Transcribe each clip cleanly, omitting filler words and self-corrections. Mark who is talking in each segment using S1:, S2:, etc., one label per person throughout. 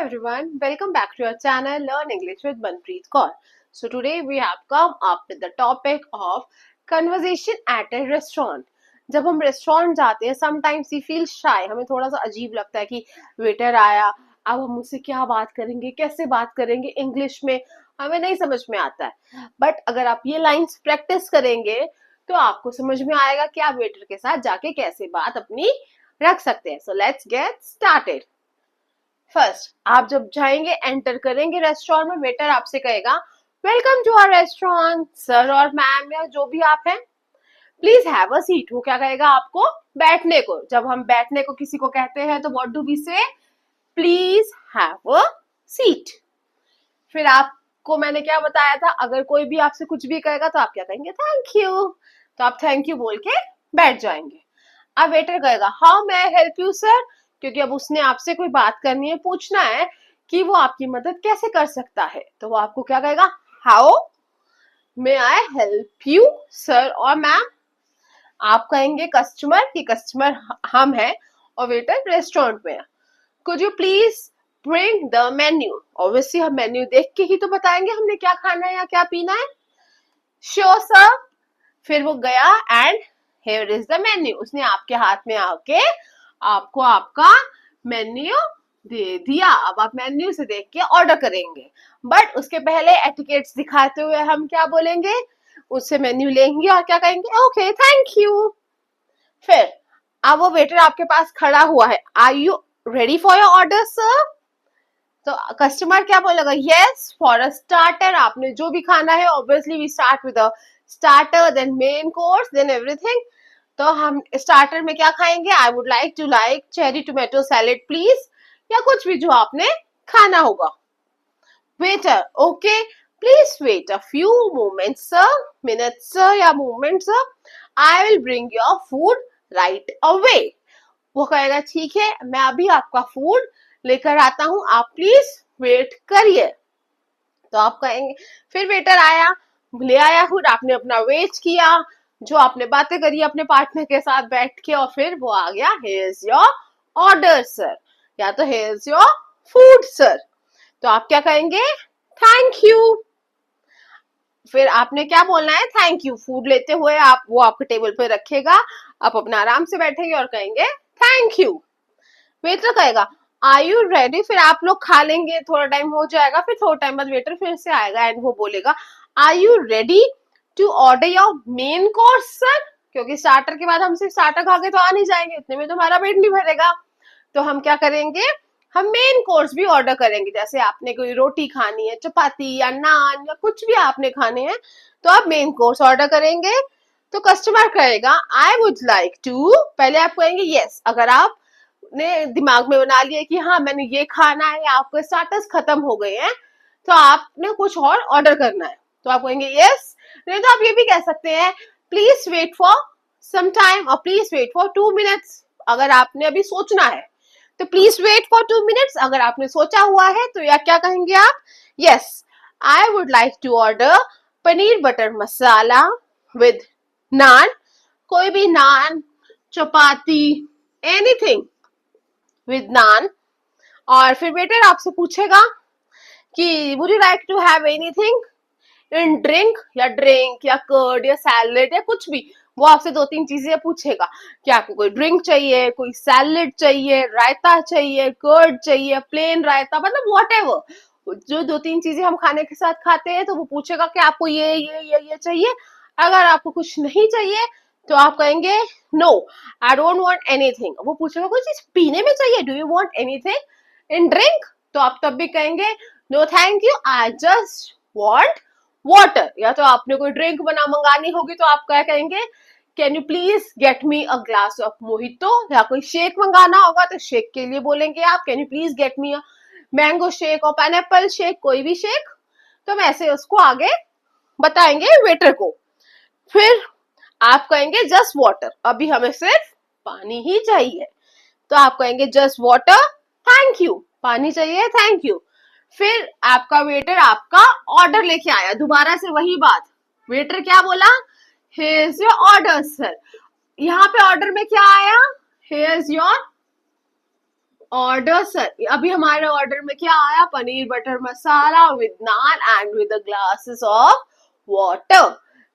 S1: everyone, welcome back to our channel Learn English with Manpreet Kaur. So today we have come up with the topic of conversation at a restaurant. जब हम restaurant जाते हैं sometimes we feel shy, हमें थोड़ा सा अजीब लगता है कि वेटर आया, अब हम उससे क्या बात करेंगे, कैसे बात करेंगे, इंग्लिश में हमें नहीं समझ में आता है. बट अगर आप ये लाइंस प्रैक्टिस करेंगे तो आपको समझ में आएगा कि आप वेटर के साथ जाके कैसे बात अपनी रख सकते हैं. So let's get started. First, आप जब जाएंगे एंटर करेंगे रेस्टोरेंट में, वेटर आपसे कहेगा welcome to our restaurant sir और मैम या जो भी आप हैं, प्लीज हैव अ सीट. वो क्या कहेगा आपको? बैठने को. जब हम बैठने को किसी को कहते हैं तो व्हाट डू वी से? Please have a seat. फिर आपको मैंने क्या बताया था, अगर कोई भी आपसे कुछ भी कहेगा तो आप क्या कहेंगे? Thank you. तो आप थैंक यू बोल के बैठ जाएंगे. अब वेटर कहेगा how may I help you sir, क्योंकि अब उसने आपसे कोई बात करनी है, पूछना है कि वो आपकी मदद कैसे कर सकता है. तो वो आपको क्या कहेगा? How may I help you sir और मैम. आप कहेंगे कस्टमर कि कस्टमर हम हैं और वेटर रेस्टोरेंट में है. Could you please bring the menu. Obviously हम मेन्यू देख के ही तो बताएंगे हमने क्या खाना है या क्या पीना है. Sure sir. फिर वो गया and here is the menu. उसने आपके हाथ में आके आपको आपका मेन्यू दे दिया. अब आप मेन्यू से देख के ऑर्डर करेंगे, बट उसके पहले एटिकेट्स दिखाते हुए हम क्या बोलेंगे? उससे मेन्यू लेंगे और क्या कहेंगे? Okay thank you. फिर अब वो वेटर आपके पास खड़ा हुआ है. Are you ready for your order sir? तो कस्टमर क्या बोलेगा? Yes for a starter. आपने जो भी खाना है, obviously we start with a starter, then main course, then everything. तो हम स्टार्टर में क्या खाएंगे? I would like to like cherry tomato salad please, या कुछ भी जो आपने खाना होगा. Waiter okay please wait a few moments sir, minutes sir या moments sir, I will bring your food right away. वो कहेगा ठीक है, मैं अभी आपका फूड लेकर आता हूं, आप प्लीज वेट करिए. तो आप कहेंगे, फिर वेटर आया, ले आया फूड, आपने अपना वेट किया, जो आपने बातें करी अपने पार्टनर के साथ बैठ के, और फिर वो आ गया here is your order sir, या तो here is your food sir. तो आप क्या कहेंगे? Thank you. फिर आपने क्या बोलना है? Thank you. फूड लेते हुए आप वो आपके टेबल पे रखेगा, आप अपना आराम से बैठेंगे और कहेंगे थैंक यू. वेटर कहेगा आर यू रेडी. फिर आप लोग खा लेंगे, थोड़ा टाइम हो जाएगा, फिर थोड़ा टाइम बाद वेटर फिर से आएगा एंड वो बोलेगा are you ready to order your main course sir. क्योंकि स्टार्टर के बाद हम सिर्फ स्टार्टर खा के तो आ नहीं जाएंगे, इतने में तो हमारा पेट नहीं भरेगा. तो हम क्या करेंगे? हम मेन कोर्स भी ऑर्डर करेंगे. जैसे आपने कोई रोटी खानी है, चपाती या नान या कुछ भी आपने खाने हैं, तो आप मेन कोर्स ऑर्डर करेंगे. तो कस्टमर कहेगा आई वुड लाइक टू. पहले आप कहेंगे यस. अगर आप ने दिमाग में बना लिया कि हाँ मैंने ये खाना है, आपके स्टार्टर्स खत्म हो गए हैं, तो आपने कुछ और ऑर्डर करना है, तो आप कहेंगे यस. नहीं तो आप ये भी कह सकते हैं please wait for some time और प्लीज वेट फॉर 2 मिनट्स. अगर आपने अभी सोचना है तो प्लीज वेट फॉर 2 मिनट्स. अगर आपने सोचा हुआ है तो या क्या कहेंगे आप? Yes I would like to order paneer butter masala with naan. कोई भी नान, चपाती, एनीथिंग विद नान. और फिर वेटर आपसे पूछेगा कि would you like to have anything in drink, या ड्रिंक या कर्ड या सैलेड या कुछ भी. वो आपसे 2-3 चीजें पूछेगा कि आपको कोई ड्रिंक चाहिए, कोई सैलेड चाहिए, रायता चाहिए, कर्ड चाहिए, प्लेन रायता, मतलब वॉट एवर जो 2-3 चीजें हम खाने के साथ खाते हैं. तो वो पूछेगा कि आपको ये चाहिए. अगर आपको कुछ नहीं चाहिए तो आप कहेंगे no I don't want anything. वो पूछेगा कोई चीज पीने में चाहिए, do you want anything in drink, तो आप तब भी कहेंगे no thank you I just want water. या तो आपने कोई ड्रिंक मंगानी होगी तो आप क्या कहेंगे? Can you please get me a glass of mojito. या कोई शेक मंगाना होगा तो शेक के लिए बोलेंगे आप can you please get me a mango shake और पाइनएप्पल शेक, कोई भी शेक. तो वैसे उसको आगे बताएंगे वेटर को. फिर आप कहेंगे जस्ट वाटर, अभी हमें सिर्फ पानी ही चाहिए. तो आप कहेंगे जस्ट वाटर थैंक यू. पानी चाहिए, थैंक यू. फिर आपका वेटर आपका ऑर्डर लेके आया, दोबारा से वही बात. वेटर क्या बोला? Here is your order sir. यहाँ पे ऑर्डर में क्या आया? Here is your order sir, अभी हमारे ऑर्डर में क्या आया? Paneer butter masala with naan and with glasses of water.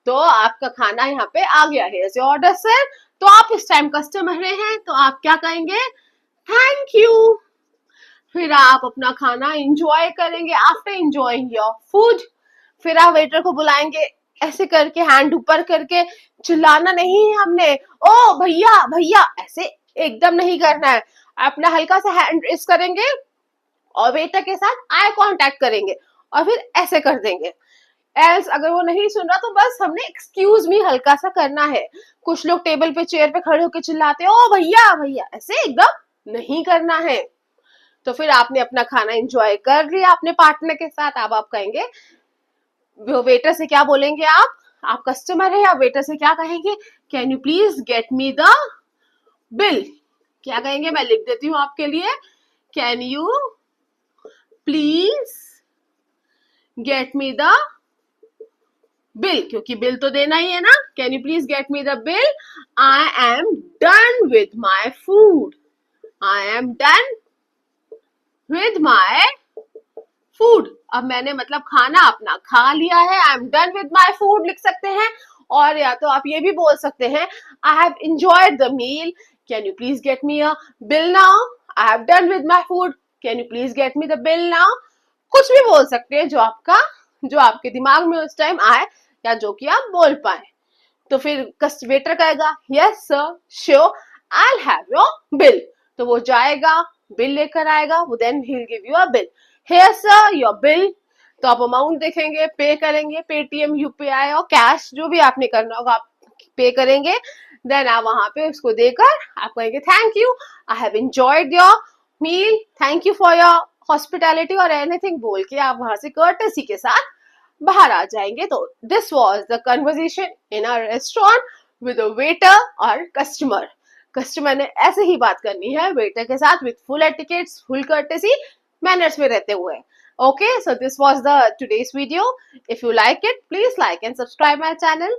S1: तो आपका खाना यहाँ पे आ गया है एज ऑर्डर सर। तो आप इस टाइम कस्टमर हैं तो आप क्या कहेंगे? Thank you. फिर आप अपना खाना एंजॉय करेंगे। आफ्टर एंजॉइंग योर फूड, फिर आप वेटर को बुलाएंगे, ऐसे करके हैंड ऊपर करके, चिल्लाना नहीं है हमने, ओ भैया भैया, ऐसे एकदम नहीं करना है। अपना हल्का सा हैंड रेस करेंगे और वेटर के साथ आई कांटेक्ट करेंगे और फिर ऐसे कर देंगे। एल्स अगर वो नहीं सुन रहा तो बस हमने एक्सक्यूज मी हल्का सा करना है। कुछ लोग टेबल पे चेयर पे खड़े होकर चिल्लाते हैं, ओ भैया भैया, ऐसे एकदम नहीं करना है। तो फिर आपने अपना खाना एंजॉय कर लिया अपने पार्टनर के साथ। अब आप कहेंगे, वेटर से क्या बोलेंगे? आप कस्टमर है, आप वेटर से क्या कहेंगे? Can you please get me the bill. क्या कहेंगे? मैं लिख देती हूँ आपके लिए। Can you please get me the bill, क्योंकि बिल तो देना ही है ना। Can you please get me the bill, I am done with my food, I am done with my food. अब मैंने मतलब खाना अपना खा लिया है, I am done with my food लिख सकते हैं। और या तो आप ये भी बोल सकते हैं, I have enjoyed the meal, can you please get me a bill now, I have done with my food, can you please get me the bill now. कुछ भी बोल सकते हैं जो आपके दिमाग में उस टाइम आए या जो कि आप बोल पाए। तो फिर वेटर कहेगा, yes sir, sure, I will have your bill. तो वो जाएगा, बिल लेकर आएगा, वो then he will give you a bill. Here sir your bill. तो आप अमाउंट देखेंगे, पे करेंगे, पेटीएम, यूपीआई और कैश, जो भी आपने करना होगा आप पे करेंगे। देन आप वहां पे उसको देकर आप कहेंगे, thank you, I have enjoyed your meal, thank you for your hospitality और एनीथिंग बोल के आप वहां से कर्टेसी के साथ बाहर आ जाएंगे। तो this was the conversation in a restaurant with a waiter और कस्टमर। कस्टमर ने ऐसे ही बात करनी है वेटर के साथ with full etiquettes, full courtesy, manners में रहते हुए। Okay, so this was the today's video. If you like it, please like and subscribe my channel.